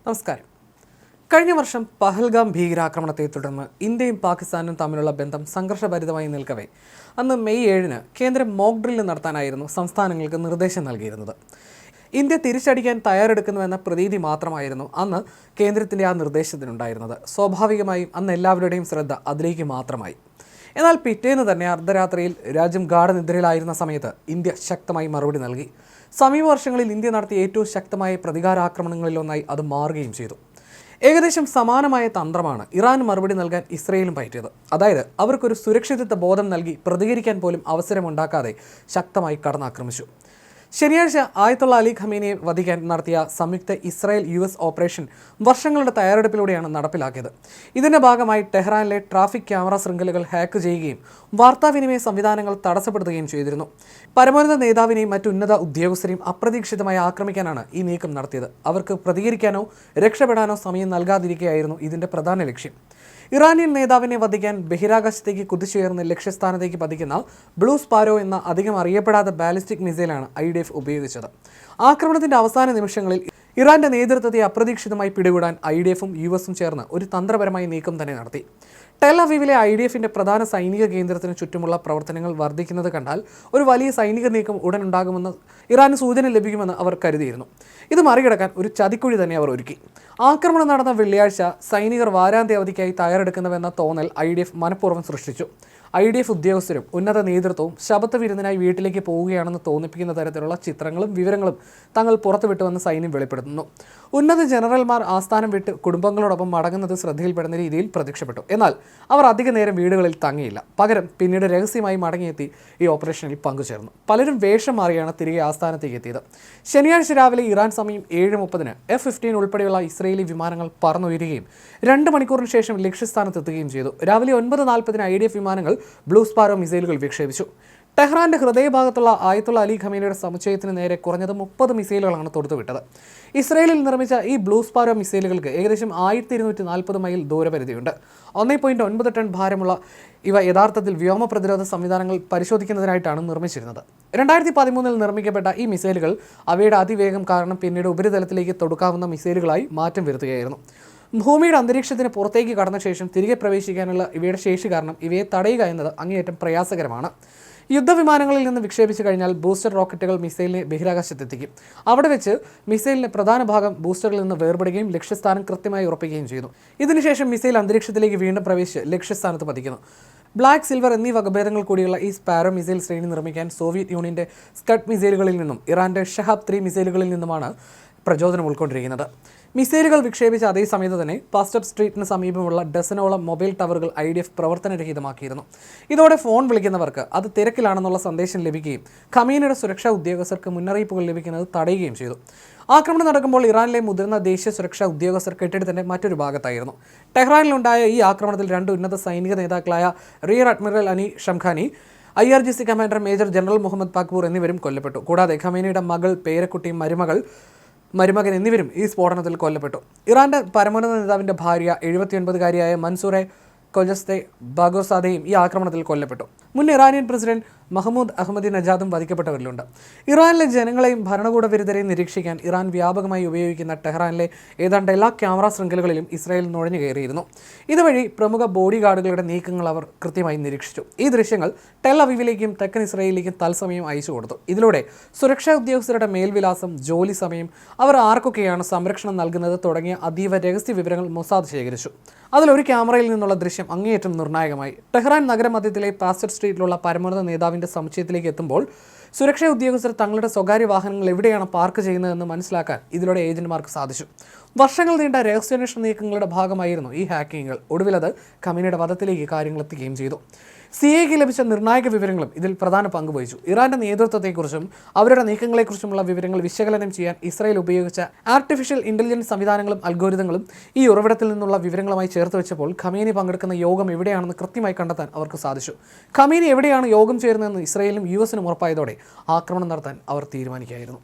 നമസ്കാരം. കഴിഞ്ഞ വർഷം പഹൽഗാം ഭീകരാക്രമണത്തെ തുടർന്ന് ഇന്ത്യയും പാകിസ്ഥാനും തമ്മിലുള്ള ബന്ധം സംഘർഷഭരിതമായി നിൽക്കവേ അന്ന് മെയ് 7-ന് കേന്ദ്രം മോക്ക് ഡ്രില്ല് നടത്താനായിരുന്നു സംസ്ഥാനങ്ങൾക്ക് നിർദ്ദേശം നൽകിയിരുന്നത്. ഇന്ത്യ തിരിച്ചടിക്കാൻ തയ്യാറെടുക്കുന്നുവെന്ന പ്രതീതി മാത്രമായിരുന്നു അന്ന് കേന്ദ്രത്തിൻ്റെ ആ നിർദ്ദേശത്തിനുണ്ടായിരുന്നത്. സ്വാഭാവികമായും അന്ന് എല്ലാവരുടെയും ശ്രദ്ധ അതിലേക്ക് മാത്രമായി. എന്നാൽ പിറ്റേന്ന് തന്നെ അർദ്ധരാത്രിയിൽ രാജ്യം ഗാഠനിദ്രയിലായിരുന്ന സമയത്ത് ഇന്ത്യ ശക്തമായി മറുപടി നൽകി. സമീപ വർഷങ്ങളിൽ ഇന്ത്യ നടത്തിയ ഏറ്റവും ശക്തമായ പ്രതികാരാക്രമണങ്ങളിലൊന്നായി അത് മാറുകയും ചെയ്തു. ഏകദേശം സമാനമായ തന്ത്രമാണ് ഇറാന് മറുപടി നൽകാൻ ഇസ്രയേലും പയറ്റിയത്. അതായത് അവർക്കൊരു സുരക്ഷിതത്വ ബോധം നൽകി പ്രതികരിക്കാൻ പോലും അവസരമുണ്ടാക്കാതെ ശക്തമായി കടന്നാക്രമിച്ചു. ശനിയാഴ്ച ആയത്തുള്ള അലി ഖമേനിയെ വധിക്കാൻ നടത്തിയ സംയുക്ത ഇസ്രായേൽ-US ഓപ്പറേഷൻ വർഷങ്ങളുടെ തയ്യാറെടുപ്പിലൂടെയാണ് നടപ്പിലാക്കിയത്. ഇതിന്റെ ഭാഗമായി ടെഹ്റാനിലെ ട്രാഫിക് ക്യാമറ ശൃംഖലകൾ ഹാക്ക് ചെയ്യുകയും വാർത്താവിനിമയ സംവിധാനങ്ങൾ തടസ്സപ്പെടുത്തുകയും ചെയ്തിരുന്നു. പരമോന്നത നേതാവിനെയും മറ്റു ഉന്നത ഉദ്യോഗസ്ഥരെയും അപ്രതീക്ഷിതമായി ആക്രമിക്കാനാണ് ഈ നീക്കം നടത്തിയത്. അവർക്ക് പ്രതികരിക്കാനോ രക്ഷപ്പെടാനോ സമയം നൽകാതിരിക്കുകയായിരുന്നു ഇതിന്റെ പ്രധാന ലക്ഷ്യം. ഇറാനിയൻ നേതാവിനെ വധിക്കാൻ ബഹിരാകാശത്തേക്ക് കുതിച്ചുയർന്ന് ലക്ഷ്യസ്ഥാനത്തേക്ക് പതിക്കുന്ന ബ്ലൂ സ്പാരോ എന്ന അധികം അറിയപ്പെടാത്ത ബാലിസ്റ്റിക് മിസൈലാണ് IDF ഉപയോഗിച്ചത്. ആക്രമണത്തിന്റെ അവസാന നിമിഷങ്ങളിൽ ഇറാന്റെ നേതൃത്വത്തെ അപ്രതീക്ഷിതമായി പിടികൂടാൻ IDF-ഉം US-ഉം ചേർന്ന് ഒരു തന്ത്രപരമായ നീക്കം തന്നെ നടത്തി. ടെൽ അവീവിലെ IDF-ന്റെ പ്രധാന സൈനിക കേന്ദ്രത്തിന് ചുറ്റുമുള്ള പ്രവർത്തനങ്ങൾ വർദ്ധിക്കുന്നത് കണ്ടാൽ ഒരു വലിയ സൈനിക നീക്കം ഉടൻ ഉണ്ടാകുമെന്ന് ഇറാന് സൂചന ലഭിക്കുമെന്ന് അവർ കരുതിയിരുന്നു. ഇത് മറികടക്കാൻ ഒരു ചതിക്കുഴി തന്നെ അവർ ഒരുക്കി. ആക്രമണം നടന്ന വെള്ളിയാഴ്ച സൈനികർ വാരാന്ത്യ അവധിക്കായി തയ്യാറെടുക്കുന്നുവെന്ന തോന്നൽ IDF മനഃപൂർവ്വം സൃഷ്ടിച്ചു. IDF ഉദ്യോഗസ്ഥരും ഉന്നത നേതൃത്വവും ശബത്ത് വിരുന്നിനായി വീട്ടിലേക്ക് പോവുകയാണെന്ന് തോന്നിപ്പിക്കുന്ന തരത്തിലുള്ള ചിത്രങ്ങളും വിവരങ്ങളും തങ്ങൾ പുറത്തുവിട്ടുവെന്ന് സൈന്യം വെളിപ്പെടുത്തുന്നു. ഉന്നത ജനറൽമാർ ആസ്ഥാനം വിട്ട് കുടുംബങ്ങളോടൊപ്പം മടങ്ങുന്നത് ശ്രദ്ധയിൽപ്പെടുന്ന രീതിയിൽ പ്രത്യക്ഷപ്പെട്ടു. എന്നാൽ അവർ അധിക നേരം വീടുകളിൽ തങ്ങിയില്ല. പകരം പിന്നീട് രഹസ്യമായി മടങ്ങിയെത്തി ഈ ഓപ്പറേഷനിൽ പങ്കുചേർന്നു. പലരും വേഷം മാറിയാണ് തിരികെ ആസ്ഥാനത്തേക്ക് എത്തിയത്. ശനിയാഴ്ച രാവിലെ ഇറാൻ സമയം 7:30-ന് F-15 ഉൾപ്പെടെയുള്ള ഇസ്രയേലി വിമാനങ്ങൾ പറന്നുയരുകയും 2 മണിക്കൂറിന് ശേഷം ലക്ഷ്യസ്ഥാനത്തെത്തുകയും ചെയ്തു. രാവിലെ 9:40-ന് IDF വിമാനങ്ങൾ ബ്ലൂ സ്പാരോ മിസൈലുകൾ വിക്ഷേപിച്ചു. ടെഹ്റാന്റെ ഹൃദയഭാഗത്തുള്ള ആയത്തുള്ള അലി ഖമേനിയുടെ സമുച്ചയത്തിന് നേരെ കുറഞ്ഞത് 30 മിസൈലുകളാണ് തൊടുത്തുവിട്ടത്. ഇസ്രയേലിൽ നിർമ്മിച്ച ഈ ബ്ലൂ സ്പാരോ മിസൈലുകൾക്ക് ഏകദേശം 1240 മൈൽ ദൂരപരിധിയുണ്ട്. 1.9 ടൺ ഭാരമുള്ള ഇവ യഥാർത്ഥത്തിൽ വ്യോമ പ്രതിരോധ സംവിധാനങ്ങൾ പരിശോധിക്കുന്നതിനായിട്ടാണ് നിർമ്മിച്ചിരുന്നത്. 2013-ൽ നിർമ്മിക്കപ്പെട്ട ഈ മിസൈലുകൾ അവയുടെ അതിവേഗം കാരണം പിന്നീട് ഉപരിതലത്തിലേക്ക് തൊടുക്കാവുന്ന മിസൈലുകളായി മാറ്റം വരുത്തുകയായിരുന്നു. ഭൂമിയുടെ അന്തരീക്ഷത്തിന് പുറത്തേക്ക് കടന്ന ശേഷം തിരികെ പ്രവേശിക്കാനുള്ള ഇവയുടെ ശേഷി കാരണം ഇവയെ തടയുക എന്നത് അങ്ങേയറ്റം പ്രയാസകരമാണ്. യുദ്ധവിമാനങ്ങളിൽ നിന്ന് വിക്ഷേപിച്ചു കഴിഞ്ഞാൽ ബൂസ്റ്റർ റോക്കറ്റുകൾ മിസൈലിനെ ബഹിരാകാശത്തെത്തിക്കും. അവിടെ വെച്ച് മിസൈലിന്റെ പ്രധാന ഭാഗം ബൂസ്റ്ററിൽ നിന്ന് വേർപെടുകയും ലക്ഷ്യസ്ഥാനം കൃത്യമായി ഉറപ്പിക്കുകയും ചെയ്യുന്നു. ഇതിനുശേഷം മിസൈൽ അന്തരീക്ഷത്തിലേക്ക് വീണ്ടും പ്രവേശിച്ച് ലക്ഷ്യസ്ഥാനത്ത് പതിക്കുന്നു. ബ്ലാക്ക്, സിൽവർ എന്നീ വകഭേദങ്ങൾ കൂടിയുള്ള ഈ സ്പാരോ മിസൈൽ ശ്രേണി നിർമ്മിക്കാൻ സോവിയറ്റ് യൂണിയന്റെ സ്കഡ് മിസൈലുകളിൽ നിന്നും ഇറാന്റെ ഷഹാബ് 3 മിസൈലുകളിൽ നിന്നുമാണ് പ്രചോദനം ഉൾക്കൊണ്ടിരിക്കുന്നത്. മിസൈലുകൾ വിക്ഷേപിച്ച അതേ സമയത്ത് തന്നെ പാസ്റ്റർ സ്ട്രീറ്റിന് സമീപമുള്ള ഡസനോളം മൊബൈൽ ടവറുകൾ IDF പ്രവർത്തനരഹിതമാക്കിയിരുന്നു. ഇതോടെ ഫോൺ വിളിക്കുന്നവർക്ക് അത് തിരക്കിലാണെന്നുള്ള സന്ദേശം ലഭിക്കുകയും ഖമേനിയുടെ സുരക്ഷാ ഉദ്യോഗസ്ഥർക്ക് മുന്നറിയിപ്പുകൾ ലഭിക്കുന്നത് തടയുകയും ചെയ്തു. ആക്രമണം നടക്കുമ്പോൾ ഇറാനിലെ മുതിർന്ന ദേശീയ സുരക്ഷാ ഉദ്യോഗസ്ഥർ കെട്ടിടത്തിന്റെ മറ്റൊരു ഭാഗത്തായിരുന്നു. ടെഹ്റാനിലുണ്ടായ ഈ ആക്രമണത്തിൽ 2 ഉന്നത സൈനിക നേതാക്കളായ rear admiral Ali Shamkhani, IRGC commander major general Mohammad Pakpour എന്നിവരും കൊല്ലപ്പെട്ടു. കൂടാതെ ഖമേനിയുടെ മകൾ, പേരക്കുട്ടി, മരുമകൻ എന്നിവരും ഈ സ്ഫോടനത്തിൽ കൊല്ലപ്പെട്ടു. ഇറാന്റെ പരമോന്നത നേതാവിന്റെ ഭാര്യ 79-കാരിയായ മൻസൂറെ കൊജസ്തെ ബാഗോസാദയും ഈ ആക്രമണത്തിൽ കൊല്ലപ്പെട്ടു. മുൻ ഇറാനിയൻ പ്രസിഡന്റ് മഹ്മൂദ് അഹമ്മദി നജാദും വധിക്കപ്പെട്ടവരിലുണ്ട്. ഇറാനിലെ ജനങ്ങളെയും ഭരണകൂട വിരുദ്ധരെയും നിരീക്ഷിക്കാൻ ഇറാൻ വ്യാപകമായി ഉപയോഗിക്കുന്ന ടെഹ്റാനിലെ ഏതാണ്ട് എല്ലാ ക്യാമറ ശൃംഖലകളിലും ഇസ്രായേൽ നുഴഞ്ഞു കയറിയിരുന്നു. ഇതുവഴി പ്രമുഖ ബോഡി ഗാർഡുകളുടെ നീക്കങ്ങൾ അവർ കൃത്യമായി നിരീക്ഷിച്ചു. ഈ ദൃശ്യങ്ങൾ ടെൽ അവീവിലേക്കും തെക്കൻ ഇസ്രായേലിലേക്കും തത്സമയം അയച്ചു കൊടുത്തു. ഇതിലൂടെ സുരക്ഷാ ഉദ്യോഗസ്ഥരുടെ മേൽവിലാസം, ജോലി സമയം, അവർ ആർക്കൊക്കെയാണ് സംരക്ഷണം നൽകുന്നത് തുടങ്ങിയ അതീവ രഹസ്യ വിവരങ്ങൾ മൊസാദ് ശേഖരിച്ചു. അതിലൊരു ക്യാമറയിൽ നിന്നുള്ള ദൃശ്യം അങ്ങേയറ്റം നിർണായകമായി. ടെഹ്റാൻ നഗരമധ്യത്തിലെ പാസ്റ്റർ സ്ട്രീറ്റിലുള്ള പരമോന്നത നേതാവിന്റെ സമുച്ചയത്തിലേക്ക് എത്തുമ്പോൾ സുരക്ഷാ ഉദ്യോഗസ്ഥർ തങ്ങളുടെ സ്വകാര്യ വാഹനങ്ങൾ എവിടെയാണ് പാർക്ക് ചെയ്യുന്നതെന്ന് മനസ്സിലാക്കാൻ ഇതിലൂടെ ഏജന്റുമാർക്ക് സാധിച്ചു. വർഷങ്ങൾ നീണ്ട രഹസ്യാന്വേഷണ നീക്കങ്ങളുടെ ഭാഗമായിരുന്നു ഈ ഹാക്കിങ്ങുകൾ. ഒടുവിൽ അത് ഖമേനിയുടെ വധത്തിലേക്ക് കാര്യങ്ങൾ എത്തുകയും ചെയ്തു. CIAക്ക് ലഭിച്ച നിർണായക വിവരങ്ങളും ഇതിൽ പ്രധാന പങ്ക് വഹിച്ചു. ഇറാന്റെ നേതൃത്വത്തെക്കുറിച്ചും അവരുടെ നീക്കങ്ങളെക്കുറിച്ചുമുള്ള വിവരങ്ങൾ വിശകലനം ചെയ്യാൻ ഇസ്രായേൽ ഉപയോഗിച്ച ആർട്ടിഫിഷ്യൽ ഇന്റലിജൻസ് സംവിധാനങ്ങളും അൽഗോരിതങ്ങളും ഈ ഉറവിടത്തിൽ നിന്നുള്ള വിവരങ്ങളുമായി ചേർത്ത് വെച്ചപ്പോൾ ഖമേനി പങ്കെടുക്കുന്ന യോഗം എവിടെയാണെന്ന് കൃത്യമായി കണ്ടെത്താൻ അവർക്ക് സാധിച്ചു. ഖമേനി എവിടെയാണ് യോഗം ചേരുന്നതെന്ന് ഇസ്രായേലിനും US-നും ഉറപ്പായതോടെ ആക്രമണം നടത്താൻ അവർ തീരുമാനിക്കുകയായിരുന്നു.